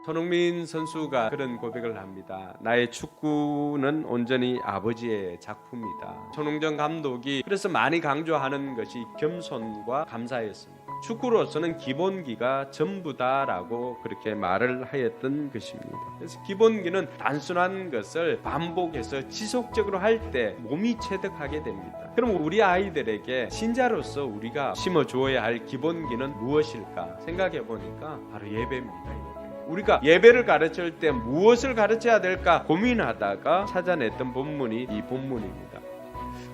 손흥민 선수가 그런 고백을 합니다. 나의 축구는 온전히 아버지의 작품이다. 손흥정 감독이 그래서 많이 강조하는 것이 겸손과 감사였습니다. 축구로서는 기본기가 전부다라고 그렇게 말을 하였던 것입니다. 그래서 기본기는 단순한 것을 반복해서 지속적으로 할 때 몸이 체득하게 됩니다. 그럼 우리 아이들에게 신자로서 우리가 심어주어야 할 기본기는 무엇일까 생각해 보니까 바로 예배입니다. 우리가 예배를 가르칠 때 무엇을 가르쳐야 될까 고민하다가 찾아냈던 본문이 이 본문입니다.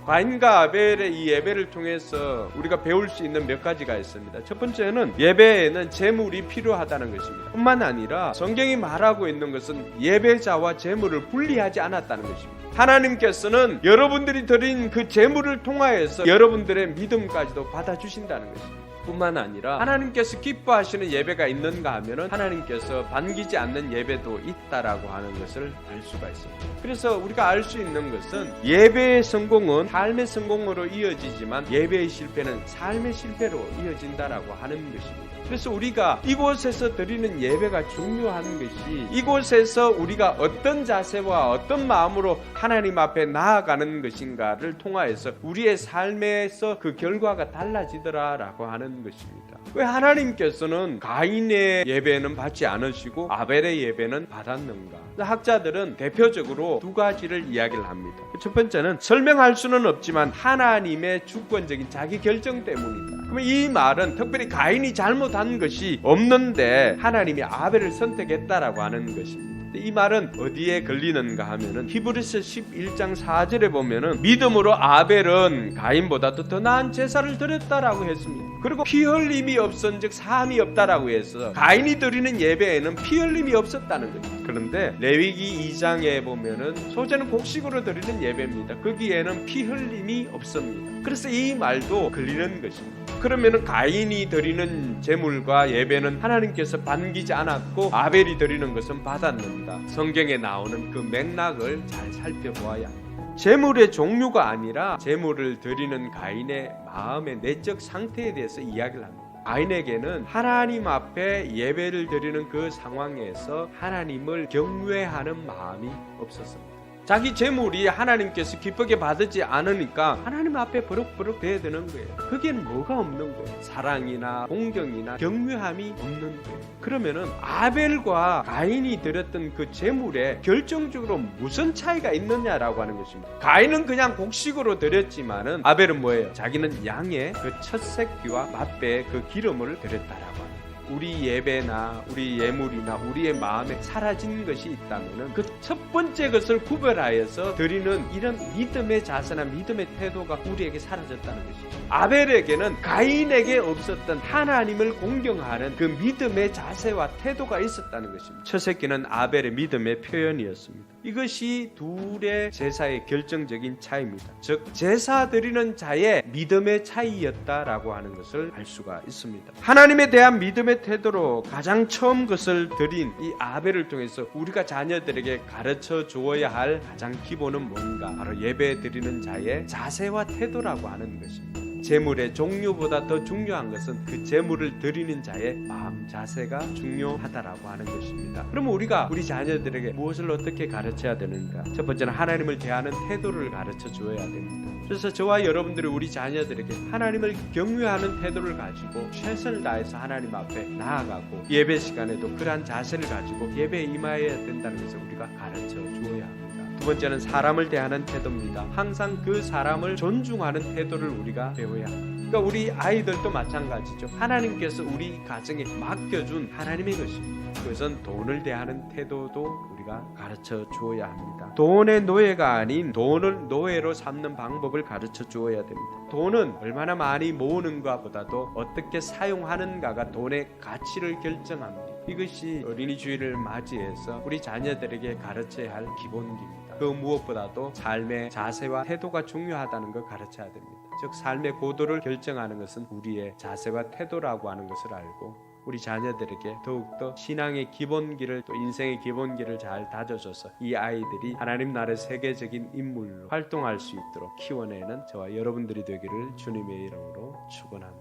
가인과 아벨의 이 예배를 통해서 우리가 배울 수 있는 몇 가지가 있습니다. 첫 번째는 예배에는 제물이 필요하다는 것입니다. 뿐만 아니라 성경이 말하고 있는 것은 예배자와 제물을 분리하지 않았다는 것입니다. 하나님께서는 여러분들이 드린 그 제물을 통하여서 여러분들의 믿음까지도 받아주신다는 것입니다. 뿐만 아니라 하나님께서 기뻐하시는 예배가 있는가 하면은 하나님께서 반기지 않는 예배도 있다라고 하는 것을 알 수가 있습니다. 그래서 우리가 알 수 있는 것은 예배의 성공은 삶의 성공으로 이어지지만 예배의 실패는 삶의 실패로 이어진다라고 하는 것입니다. 그래서 우리가 이곳에서 드리는 예배가 중요한 것이 이곳에서 우리가 어떤 자세와 어떤 마음으로 하나님 앞에 나아가는 것인가를 통하여서 우리의 삶에서 그 결과가 달라지더라라고 하는 것입니다. 왜 하나님께서는 가인의 예배는 받지 않으시고 아벨의 예배는 받았는가? 학자들은 대표적으로 두 가지를 이야기를 합니다. 첫 번째는 설명할 수는 없지만 하나님의 주권적인 자기 결정 때문이다. 그러면 이 말은 특별히 가인이 잘못한 것이 없는데 하나님이 아벨을 선택했다라고 하는 것입니다. 이 말은 어디에 걸리는가 하면은 히브리서 11장 4절에 보면은 믿음으로 아벨은 가인보다도 더 나은 제사를 드렸다라고 했습니다. 그리고 피 흘림이 없은즉 사함이 없다라고 해서 가인이 드리는 예배에는 피 흘림이 없었다는 거죠. 그런데 레위기 2장에 보면은 소제는 곡식으로 드리는 예배입니다. 거기에는 피 흘림이 없습니다. 그래서 이 말도 걸리는 것입니다. 그러면은 가인이 드리는 제물과 예배는 하나님께서 반기지 않았고 아벨이 드리는 것은 받았는가? 성경에 나오는 그 맥락을 잘 살펴보아야 합니다. 제물의 종류가 아니라 제물을 드리는 가인의 마음의 내적 상태에 대해서 이야기를 합니다. 가인에게는 하나님 앞에 예배를 드리는 그 상황에서 하나님을 경외하는 마음이 없었습니다. 자기 재물이 하나님께서 기쁘게 받지 않으니까 하나님 앞에 버럭버럭 대야 되는 거예요. 거기에는 뭐가 없는 거예요? 사랑이나 공경이나 경외함이 없는 거예요. 그러면은 아벨과 가인이 드렸던 그 재물에 결정적으로 무슨 차이가 있느냐라고 하는 것입니다. 가인은 그냥 곡식으로 드렸지만은 아벨은 뭐예요? 자기는 양의 그 첫 새끼와 맛배의 그 기름을 드렸다라고 합니다. 우리 예배나 우리 예물이나 우리의 마음에 사라진 것이 있다면 그 첫 번째 것을 구별하여서 드리는 이런 믿음의 자세나 믿음의 태도가 우리에게 사라졌다는 것이죠. 아벨에게는 가인에게 없었던 하나님을 공경하는 그 믿음의 자세와 태도가 있었다는 것입니다. 첫 새끼는 아벨의 믿음의 표현이었습니다. 이것이 둘의 제사의 결정적인 차이입니다. 즉 제사 드리는 자의 믿음의 차이였다라고 하는 것을 알 수가 있습니다. 하나님에 대한 믿음의 태도로 가장 처음 것을 드린 이 아벨을 통해서 우리가 자녀들에게 가르쳐 주어야 할 가장 기본은 뭔가? 바로 예배 드리는 자의 자세와 태도라고 하는 것입니다. 제물의 종류보다 더 중요한 것은 그 제물을 드리는 자의 마음 자세가 중요하다라고 하는 것입니다. 그러면 우리가 우리 자녀들에게 무엇을 어떻게 가르쳐야 되는가? 첫 번째는 하나님을 대하는 태도를 가르쳐 주어야 됩니다. 그래서 저와 여러분들이 우리 자녀들에게 하나님을 경외하는 태도를 가지고 최선을 다해서 하나님 앞에 나아가고 예배 시간에도 그러한 자세를 가지고 예배에 임해야 된다는 것을 우리가 가르쳐 주어야 합니다. 두 번째는 사람을 대하는 태도입니다. 항상 그 사람을 존중하는 태도를 우리가 배워야 합니다. 그러니까 우리 아이들도 마찬가지죠. 하나님께서 우리 가정에 맡겨준 하나님의 것입니다. 그것은 돈을 대하는 태도도 우리가 가르쳐 주어야 합니다. 돈의 노예가 아닌 돈을 노예로 삼는 방법을 가르쳐 주어야 됩니다. 돈은 얼마나 많이 모으는가 보다도 어떻게 사용하는가가 돈의 가치를 결정합니다. 이것이 어린이 주일을 맞이해서 우리 자녀들에게 가르쳐야 할 기본기입니다. 그 무엇보다도 삶의 자세와 태도가 중요하다는 걸 가르쳐야 됩니다. 즉 삶의 고도를 결정하는 것은 우리의 자세와 태도라고 하는 것을 알고 우리 자녀들에게 더욱더 신앙의 기본기를 또 인생의 기본기를 잘 다져줘서 이 아이들이 하나님 나라의 세계적인 인물로 활동할 수 있도록 키워내는 저와 여러분들이 되기를 주님의 이름으로 축원합니다.